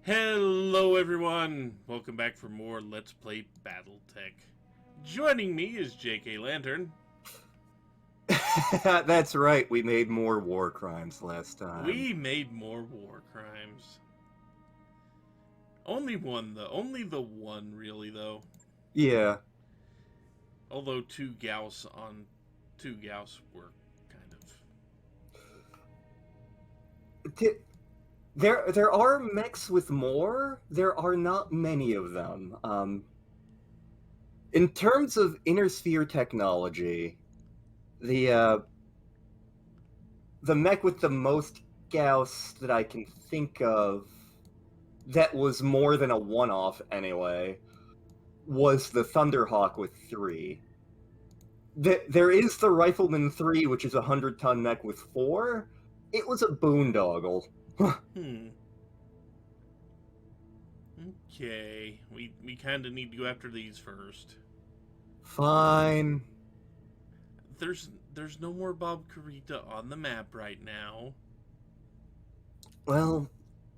Hello everyone! Welcome back for more Let's Play Battletech. Joining me is JKLantern. That's right, we made more war crimes last time. We made more war crimes. Only one though. Only the one really though. Yeah. Although two Gauss were kind of... There are mechs with more. There are not many of them. In terms of inner sphere technology, the the mech with the most Gauss that I can think of that was more than a one-off anyway was the Thunderhawk with 3. There is the Rifleman 3, which is a 100-ton mech with 4. It was a boondoggle. Okay. We kind of need to go after these first. Fine. There's no more Bob Carita on the map right now. Well,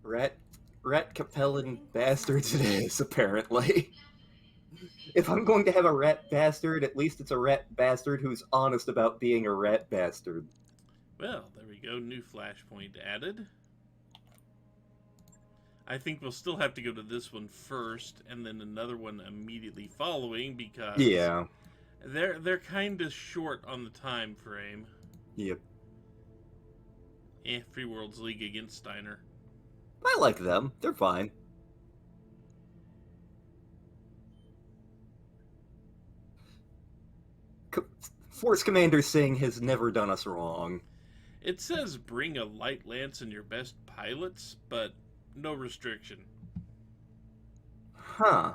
rat Capellan bastards it is, apparently. If I'm going to have a rat bastard, at least it's a rat bastard who's honest about being a rat bastard. Well, there we go. New flashpoint added. I think we'll still have to go to this one first, and then another one immediately following, because Yeah. they're kind of short on the time frame. Yep. Free Worlds League against Steiner. I like them. They're fine. Force Commander Singh has never done us wrong. It says bring a light lance and your best pilots, but no restriction. Huh.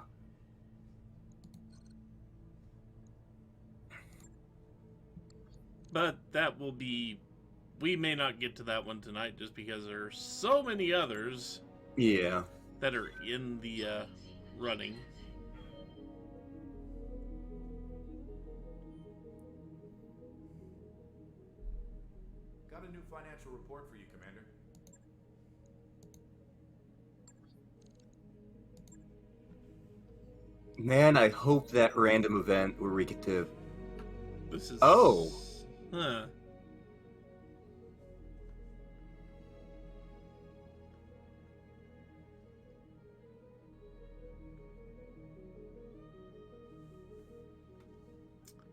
But that will be... We may not get to that one tonight just because there are so many others. Yeah. That are in the running. Got a new financial report for you, Commander. Man, I hope that random event where we get to... This is... Oh! Huh.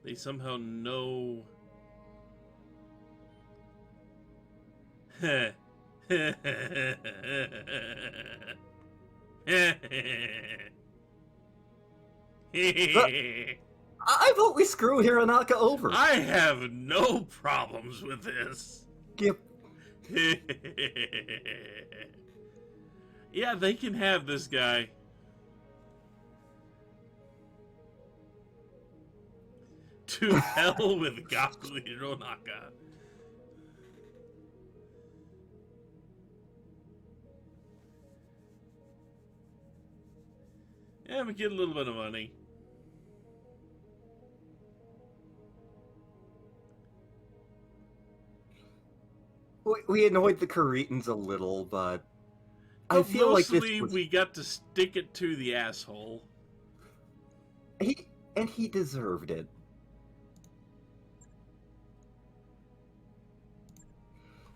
They somehow know... I vote we screw Hironaka over. I have no problems with this. Yep. Yeah, they can have this guy. To hell with Gaku Hironaka. Yeah, we get a little bit of money. We annoyed the Karitans a little, but I feel like this was... we got to stick it to the asshole. He deserved it.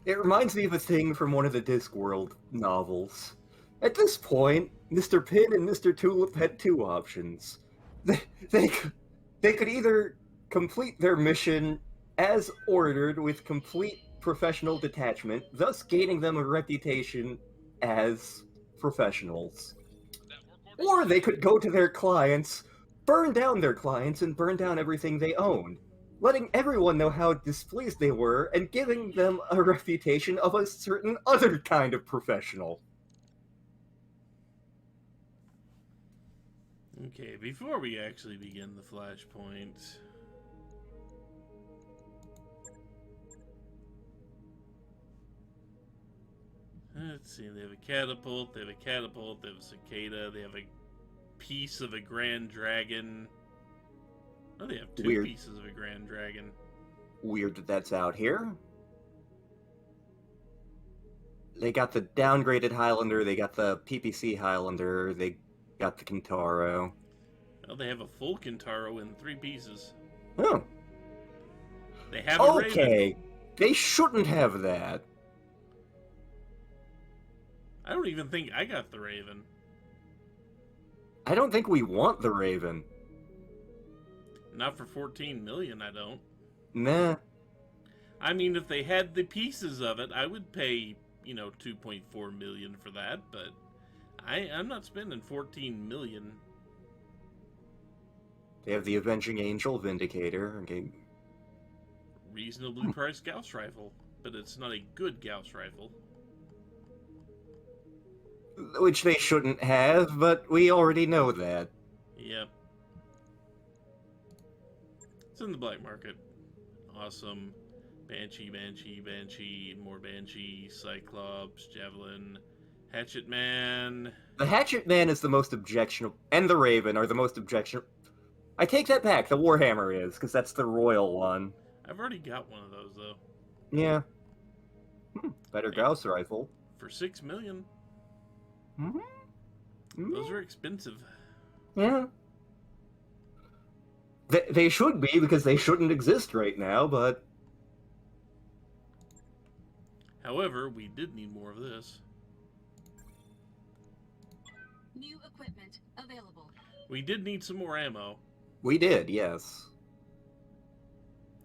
It reminds me of a thing from one of the Discworld novels. At this point, Mr. Pin and Mr. Tulip had two options. They could either complete their mission as ordered with complete professional detachment, thus gaining them a reputation as professionals. Or they could go to their clients, burn down their clients, and burn down everything they owned, letting everyone know how displeased they were and giving them a reputation of a certain other kind of professional. Okay, before we actually begin the flashpoint... Let's see, they have a catapult, they have a cicada, they have a piece of a grand dragon. Oh, they have two pieces of a grand dragon. Weird that that's out here. They got the downgraded Highlander, they got the PPC Highlander, they got the Kintaro. Well, they have a full Kintaro in 3 pieces. Oh. They have a Raven. Okay, they shouldn't have that. I don't even think I got the Raven. I don't think we want the Raven. Not for 14 million, I don't. Nah. I mean, if they had the pieces of it, I would pay, 2.4 million for that, but I'm not spending 14 million. They have the Avenging Angel Vindicator. Okay. Reasonably priced Gauss rifle, but it's not a good Gauss rifle. Which they shouldn't have, but we already know that. Yep. It's in the black market. Awesome. Banshee, more Banshee, Cyclops, Javelin, Hatchet Man. The Hatchet Man is the most objectionable, and the Raven are the most objectionable. I take that back, the Warhammer is, because that's the royal one. I've already got one of those, though. Yeah. Better Gauss rifle. For 6 million. Mm-hmm. Those are expensive. Yeah. They should be, because they shouldn't exist right now, but... However, we did need more of this. New equipment available. We did need some more ammo. We did, yes.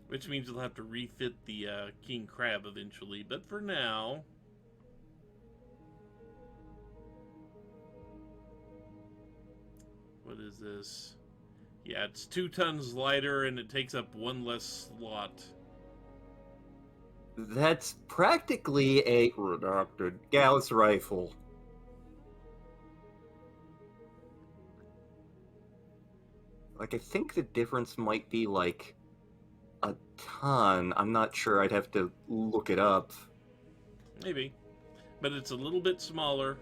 Which means we'll have to refit the King Crab eventually, but for now... What is this? Yeah, it's 2 tons lighter and it takes up 1 less slot. That's practically a redacted Gauss rifle. Like, I think the difference might be, like, a ton. I'm not sure. I'd have to look it up. Maybe. But it's a little bit smaller.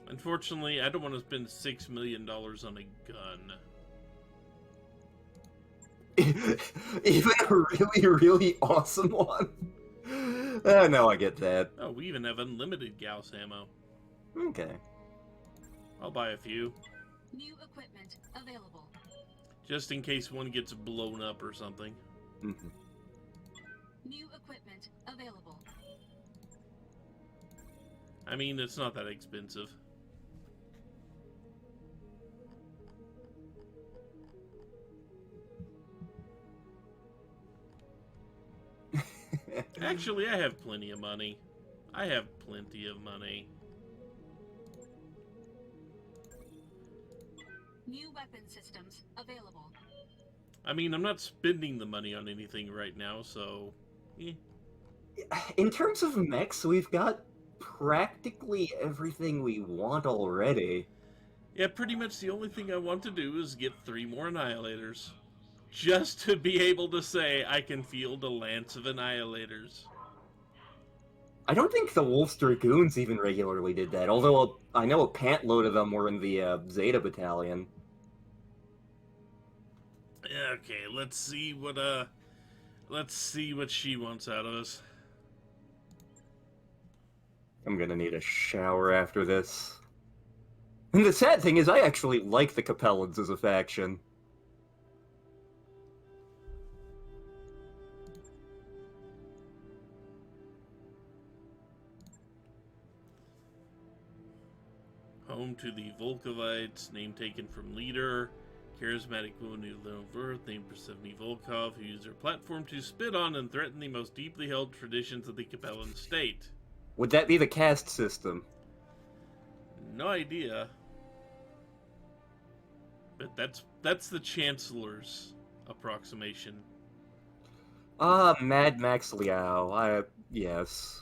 Unfortunately, I don't want to spend $6 million on a gun. Even a really, really awesome one? No, I get that. Oh, we even have unlimited Gauss ammo. Okay. I'll buy a few. New equipment available. Just in case one gets blown up or something. Mm-hmm. New equipment available. I mean, it's not that expensive. Actually, I have plenty of money. I have plenty of money. New weapon systems available. I mean, I'm not spending the money on anything right now, so... In terms of mechs, we've got practically everything we want already. Yeah, pretty much the only thing I want to do is get 3 more Annihilators. Just to be able to say I can field a lance of Annihilators. I don't think the Wolf's Dragoons even regularly did that, although I know a pant load of them were in the Zeta Battalion. Okay, let's see what she wants out of us. I'm gonna need a shower after this. And the sad thing is I actually like the Capellans as a faction. Home to the Volkovites, name taken from leader. Charismatic woman who lived on Earth, named Persephone Volkov, who used her platform to spit on and threaten the most deeply held traditions of the Capellan state. Would that be the caste system? No idea. But that's the Chancellor's approximation. Mad Max Liao. Yes.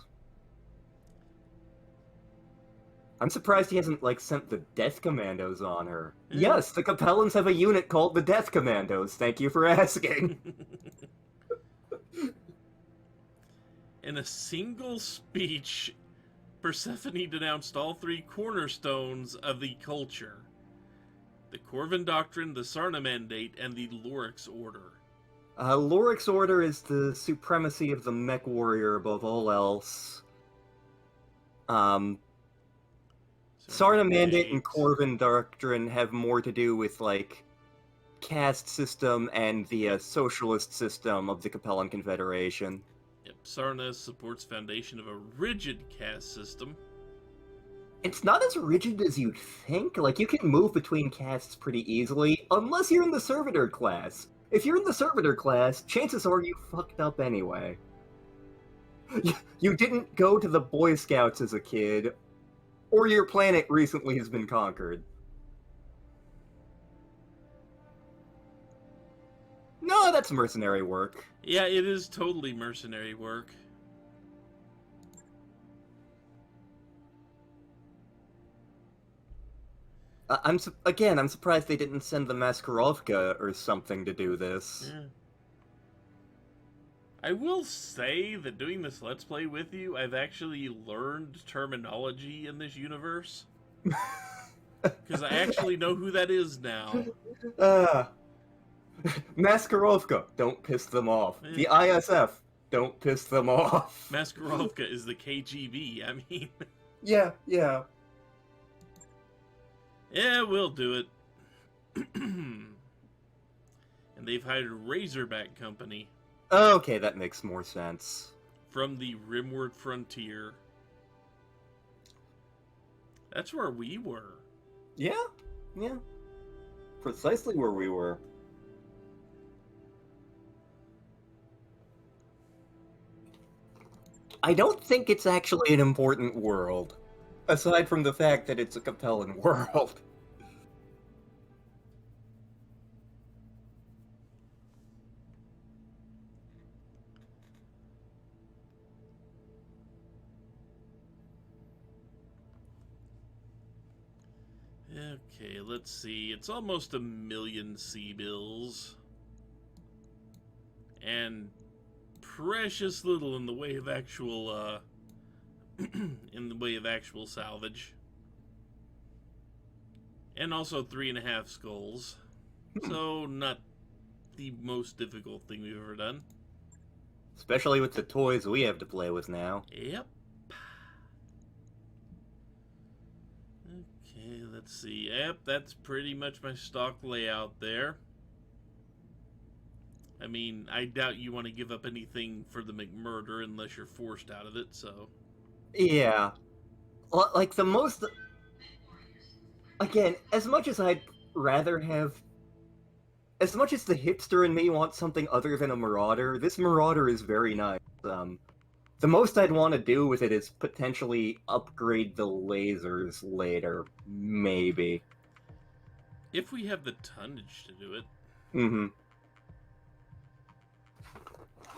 I'm surprised he hasn't, sent the Death Commandos on her. Yeah. Yes, the Capellans have a unit called the Death Commandos. Thank you for asking. In a single speech, Persephone denounced all 3 cornerstones of the culture. The Corvin Doctrine, the Sarna Mandate, and the Lorix Order. Loric's order is the supremacy of the mech warrior above all else. Sarna Mandate and Corvin Doctrine have more to do with, like, caste system and the socialist system of the Capellan Confederation. Yep, Sarna supports foundation of a rigid caste system. It's not as rigid as you'd think. Like, you can move between castes pretty easily, unless you're in the servitor class. If you're in the servitor class, chances are you fucked up anyway. You didn't go to the Boy Scouts as a kid, or your planet recently has been conquered. No, that's mercenary work. Yeah, it is totally mercenary work. I'm surprised they didn't send the Maskarovka or something to do this. Yeah. I will say that doing this Let's Play with you, I've actually learned terminology in this universe. Because I actually know who that is now. Maskarovka, don't piss them off. Yeah. The ISF, don't piss them off. Maskarovka is the KGB, I mean. Yeah. Yeah, we'll do it. And they've hired Razorback Company. Okay, that makes more sense. From the Rimward Frontier. That's where we were. Yeah. Precisely where we were. I don't think it's actually an important world, aside from the fact that it's a Capellan world. Okay, let's see. It's almost 1 million C-bills. And precious little in the way of actual, salvage. And also 3.5 skulls. So, not the most difficult thing we've ever done. Especially with the toys we have to play with now. Yep. Okay, let's see. Yep, that's pretty much my stock layout there. I mean, I doubt you want to give up anything for the McMurder unless you're forced out of it, so... Yeah. Like, the most... Again, as much as I'd rather have... As much as the hipster in me wants something other than a Marauder, this Marauder is very nice. The most I'd want to do with it is potentially upgrade the lasers later. Maybe. If we have the tonnage to do it. Mm-hmm.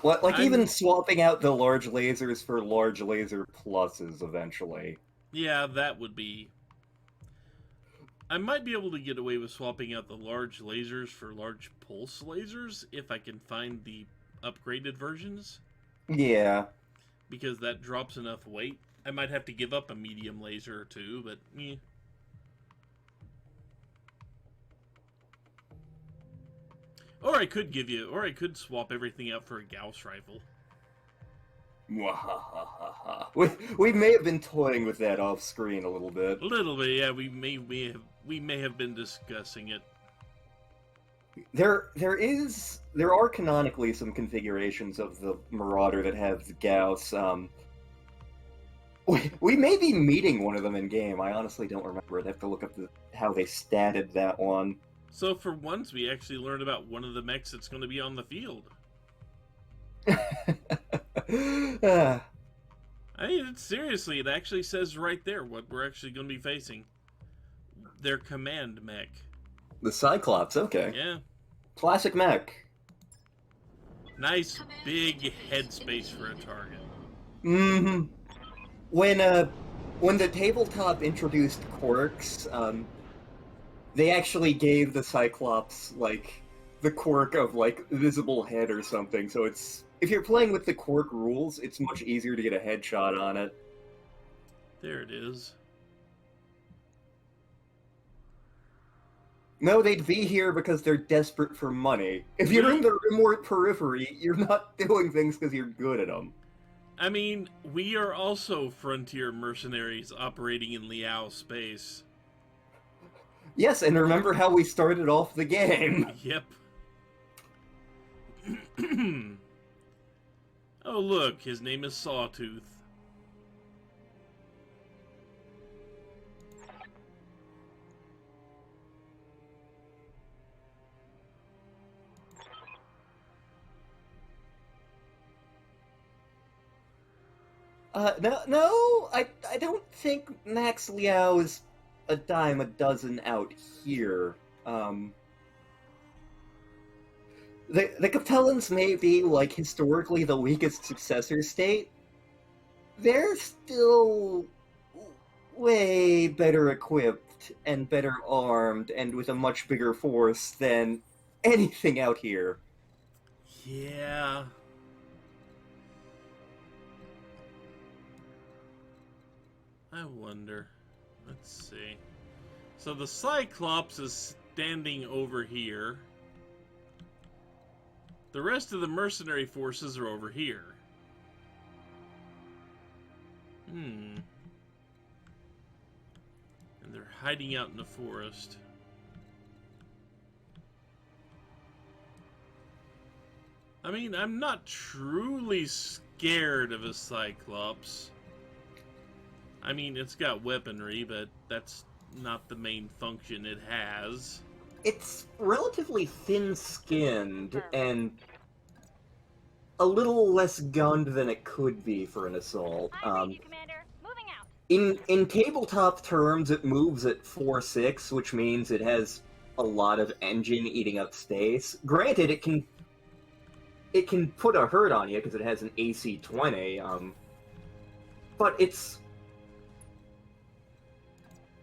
Well, like, even swapping out the large lasers for large laser pluses eventually. Yeah, that would be... I might be able to get away with swapping out the large lasers for large pulse lasers if I can find the upgraded versions. Yeah. Because that drops enough weight. I might have to give up a medium laser or two, but eh. Or I could swap everything out for a Gauss rifle. We may have been toying with that off screen a little bit. A little bit, yeah. We may have been discussing it. There are canonically some configurations of the Marauder that have the Gauss. We may be meeting one of them in game. I honestly don't remember. I'd have to look up how they statted that one. So for once, we actually learned about one of the mechs that's going to be on the field. I mean, seriously, it actually says right there what we're actually going to be facing. Their command mech. The Cyclops, okay. Yeah. Classic mech. Nice big headspace for a target. Mm-hmm. When the tabletop introduced quirks, they actually gave the Cyclops, like, the quirk of, like, visible head or something, so it's... If you're playing with the quirk rules, it's much easier to get a headshot on it. There it is. No, they'd be here because they're desperate for money. If you're in the remote periphery, you're not doing things because you're good at them. I mean, we are also frontier mercenaries operating in Liao space. Yes, and remember how we started off the game. Yep. Oh, look, his name is Sawtooth. No, I don't think Max Liao is a dime a dozen out here. The Capellans may be, like, historically the weakest successor state. They're still way better equipped and better armed and with a much bigger force than anything out here. Yeah. I wonder. Let's see. So the Cyclops is standing over here. The rest of the mercenary forces are over here. And they're hiding out in the forest. I mean, I'm not truly scared of a Cyclops. I mean, it's got weaponry, but that's not the main function it has. It's relatively thin-skinned and a little less gunned than it could be for an assault. Commander. Moving out. In tabletop terms, it moves at 4.6, which means it has a lot of engine eating up space. Granted, it can put a hurt on you because it has an AC 20, but it's,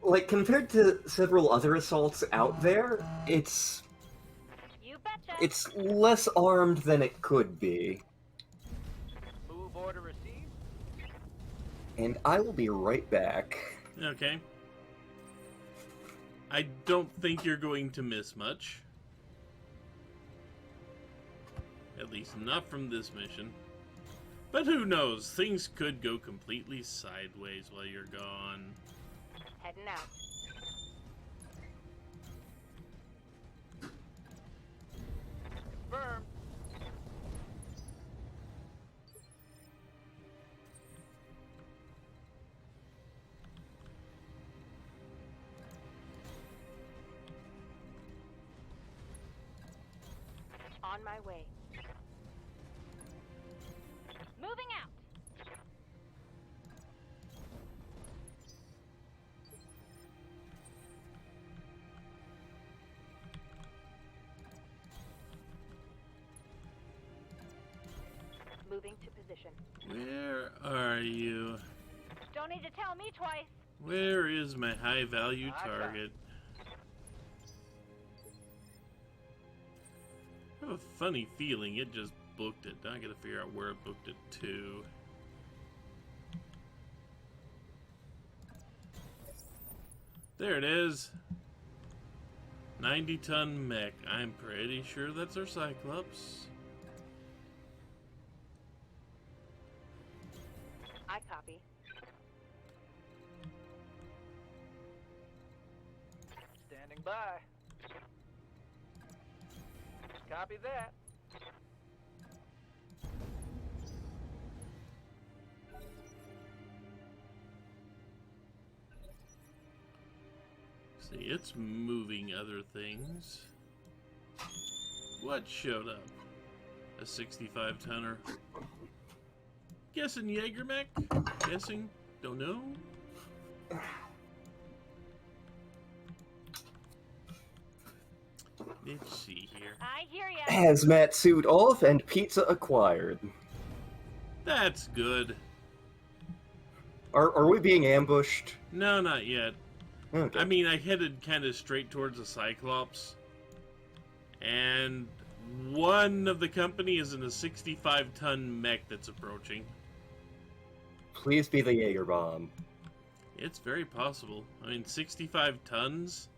like, compared to several other assaults out there, it's less armed than it could be. Move order received. And I will be right back. Okay. I don't think you're going to miss much. At least not from this mission. But who knows? Things could go completely sideways while you're gone. Heading out. Confirmed. On my way. Moving out. Moving to position. Where are you? Don't need to tell me twice. Where is my high-value target? I have a funny feeling it just booked it. Now I gotta figure out where it booked it to. There it is. 90-ton mech. I'm pretty sure that's our Cyclops. I copy. Standing by. Copy that. See, it's moving other things. What showed up? A 65-tonner. Guessing Jaeger mech? Guessing? Don't know. Let's see here. I hear ya. Hazmat suit off and pizza acquired. That's good. Are we being ambushed? No, not yet. Okay. I mean, I headed kind of straight towards the Cyclops. And one of the company is in a 65-ton mech that's approaching. Please be the Jaeger bomb. It's very possible. I mean, 65 tons?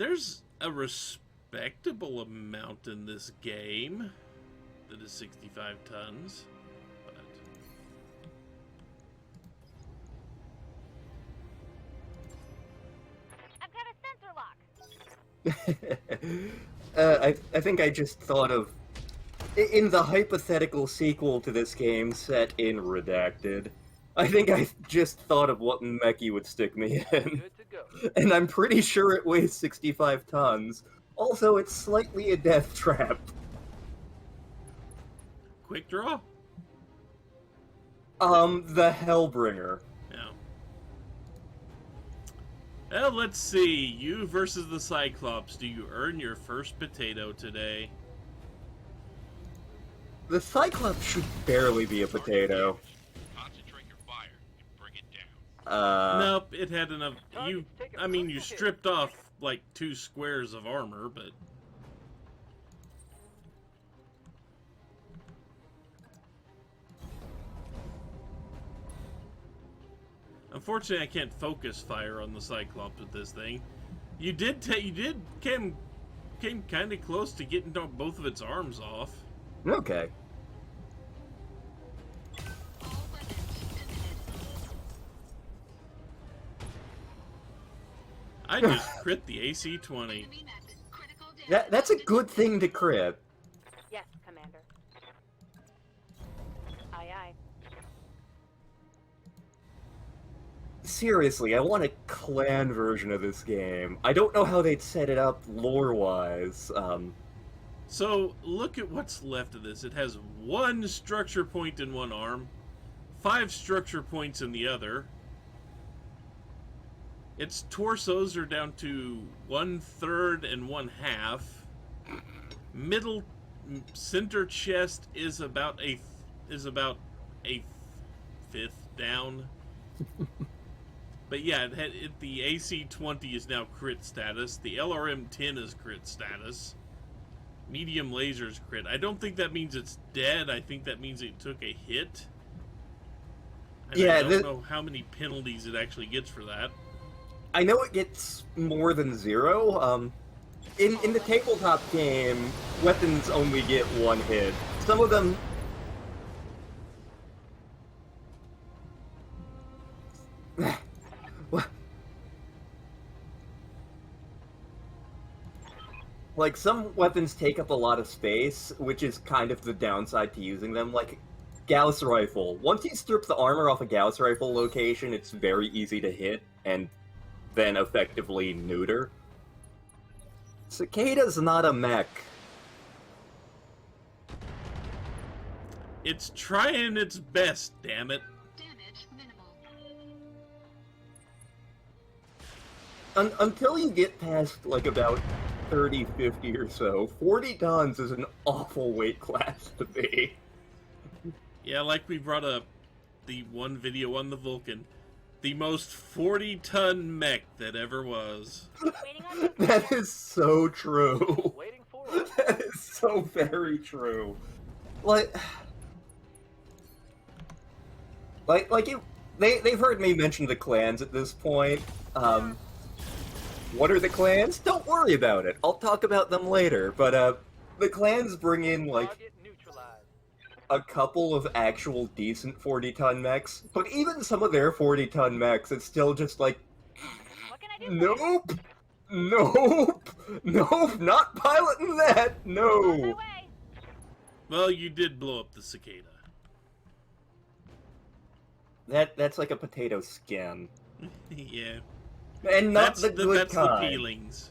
There's a respectable amount in this game that is 65 tons. But I've got a sensor lock. I think I just thought of... In the hypothetical sequel to this game set in Redacted, I think I just thought of what mech you would stick me in. Good to go. And I'm pretty sure it weighs 65 tons. Also, it's slightly a death trap. quick draw? The Hellbringer. Yeah. Well, let's see. You versus the Cyclops. Do you earn your first potato today? The Cyclops should barely be a potato. Concentrate your fire and bring it down. Nope, it had enough. I mean, you stripped off like 2 squares of armor, but unfortunately, I can't focus fire on the Cyclops with this thing. You did came kind of close to getting both of its arms off. Okay. All weapons emitted. I just crit the AC-20. Enemy mech. Critical damage. That's a good thing to crit. Yes, Commander. Aye, aye. Seriously, I want a clan version of this game. I don't know how they'd set it up lore-wise. So, look at what's left of this. It has 1 structure point in one arm, 5 structure points in the other. Its torsos are down to 1/3 and 1/2. Middle center chest is about a fifth down. But yeah, the AC-20 is now crit status. The LRM-10 is crit status. Medium laser's crit. I don't think that means it's dead. I think that means it took a hit. And Yeah, I don't know how many penalties it actually gets for that. I know it gets more than 0. In the tabletop game, weapons only get 1 hit. Some of them... Like, some weapons take up a lot of space, which is kind of the downside to using them. Like, Gauss Rifle. Once you strip the armor off a Gauss Rifle location, it's very easy to hit, and then effectively neuter. Cicada's not a mech. It's trying its best, damn it. Damage minimal. Until you get past, like, about 30, 50 or so, 40 tons is an awful weight class to be. Yeah, like we brought up the one video on the Vulcan. The most 40-ton mech that ever was. Waiting on you. That is so true. Waiting for it. That is so very true. Like they've heard me mention the clans at this point. What are the clans? Don't worry about it. I'll talk about them later. But the clans bring in like Target neutralized. a couple of actual decent 40-ton mechs, but even some of their 40-ton mechs, it's still just like, What can I do? for you? nope, not piloting that, On my no. way. Well, you did blow up the cicada. That's like a potato skin, Yeah. and not the good that's kind. the peelings.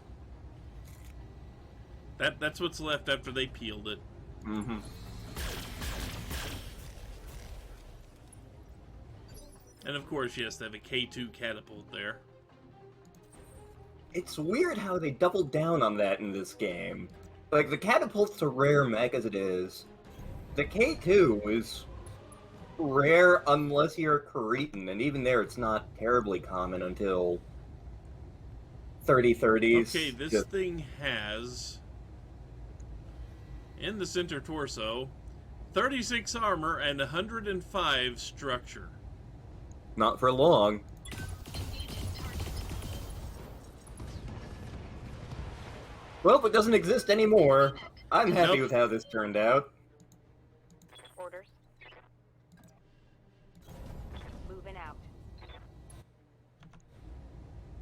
That's what's left after they peeled it. Mm-hmm. And of course, yes, they have a K2 catapult there. It's weird how they doubled down on that in this game. Like, the catapult's a rare mech as it is. The K2 is rare unless you're a Cretan, and even there it's not terribly common until 3030s. Okay, this thing has, in the center torso, 36 armor and 105 structure. Not for long. Engaging target. Well, it doesn't exist anymore. I'm happy Nope. with how this turned out. Orders. Moving out.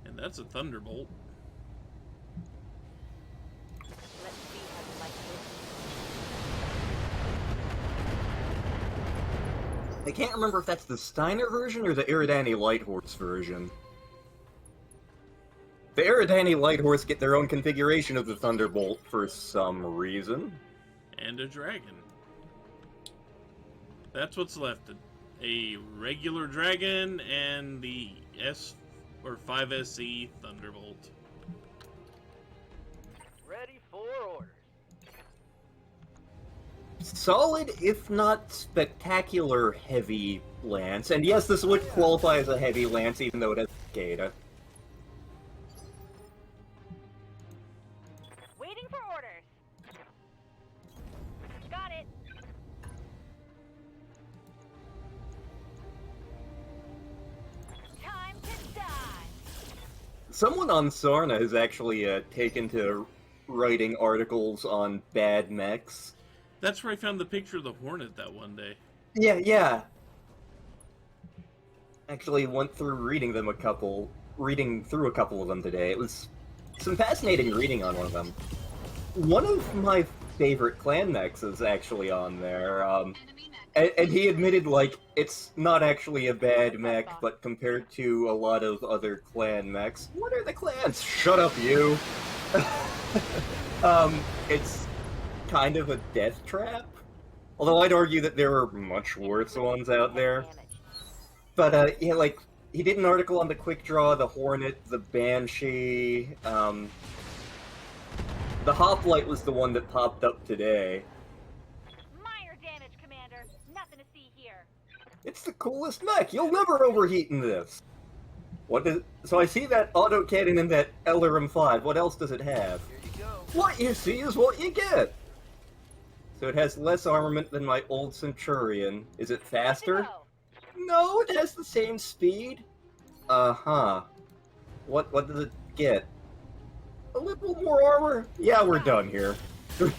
And that's a thunderbolt. Let's see how you like this. I can't remember if that's the Steiner version or the Eridani Lighthorse version. The Eridani Lighthorse get their own configuration of the Thunderbolt for some reason. And a dragon. That's what's left. A regular dragon and the S or 5SE Thunderbolt. Ready for orders. Solid, if not spectacular, heavy lance. And yes, this would qualify as a heavy lance, even though it has cicada. Waiting for orders. Got it. Time to die. Someone on Sarna has actually taken to writing articles on bad mechs. That's where I found the picture of the Hornet that one day. Yeah. Actually went through reading through a couple of them today. It was some fascinating reading on one of them. One of my favorite clan mechs is actually on there. Enemy mech. And he admitted, like, it's not actually a bad mech, but compared to a lot of other clan mechs, what are the clans? Shut up, you! It's kind of a death trap. Although I'd argue that there are much worse ones out there. Damage. But, yeah, like, he did an article on the Quick Draw, the Hornet, the Banshee, the Hoplite was the one that popped up today. Minor damage, Commander. Nothing to see here. It's the coolest mech. You'll never overheat in this. So I see that autocannon and that Ellerum 5. What else does it have? Here you go. What you see is what you get. So it has less armament than my old Centurion. Is it faster? Go. No, it has the same speed. Uh-huh. What does it get? A little more armor? Yeah, we're done here. Gotcha.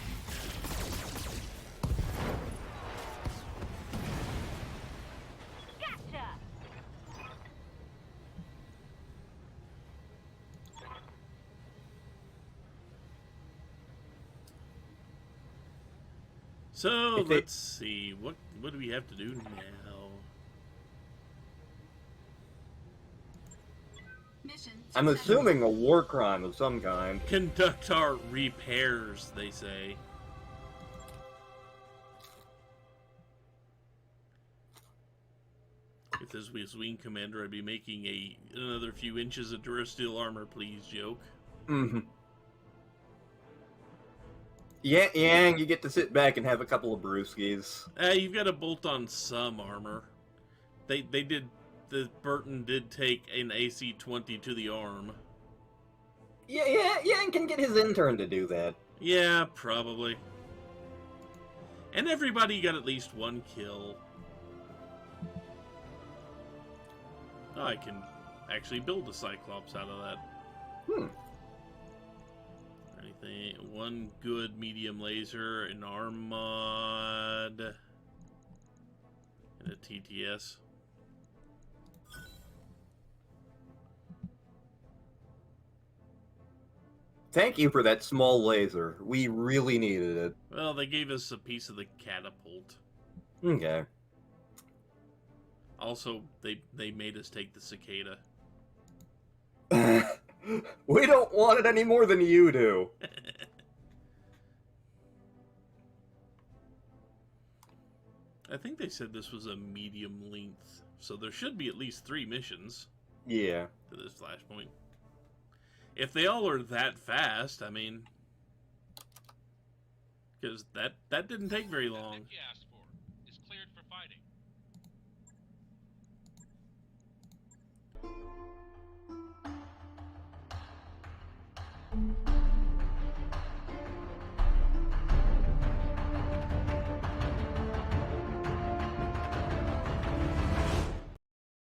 So If they- let's see, what do we have to do now? Mission I'm successful. assuming a war crime of some kind. Conduct our repairs, they say. If this was Wing Commander, I'd be making another few inches of Durasteel armor, please, joke. Mm-hmm. Yeah, you get to sit back and have a couple of brewskis. You've got to bolt on some armor. The Burton did take an AC-20 to the arm. Yeah, and can get his intern to do that. Yeah, probably. And everybody got at least one kill. Oh, I can actually build a Cyclops out of that. Anything? One good medium laser, an arm mod, and a TTS. Thank you for that small laser. We really needed it. Well, they gave us a piece of the catapult. Okay. Also, they made us take the cicada. We don't want it any more than you do. I think they said this was a medium length, so there should be at least 3 missions Yeah. to this flashpoint. If they all are that fast, I mean, because that didn't take very long. Tech you asked for is cleared for fighting.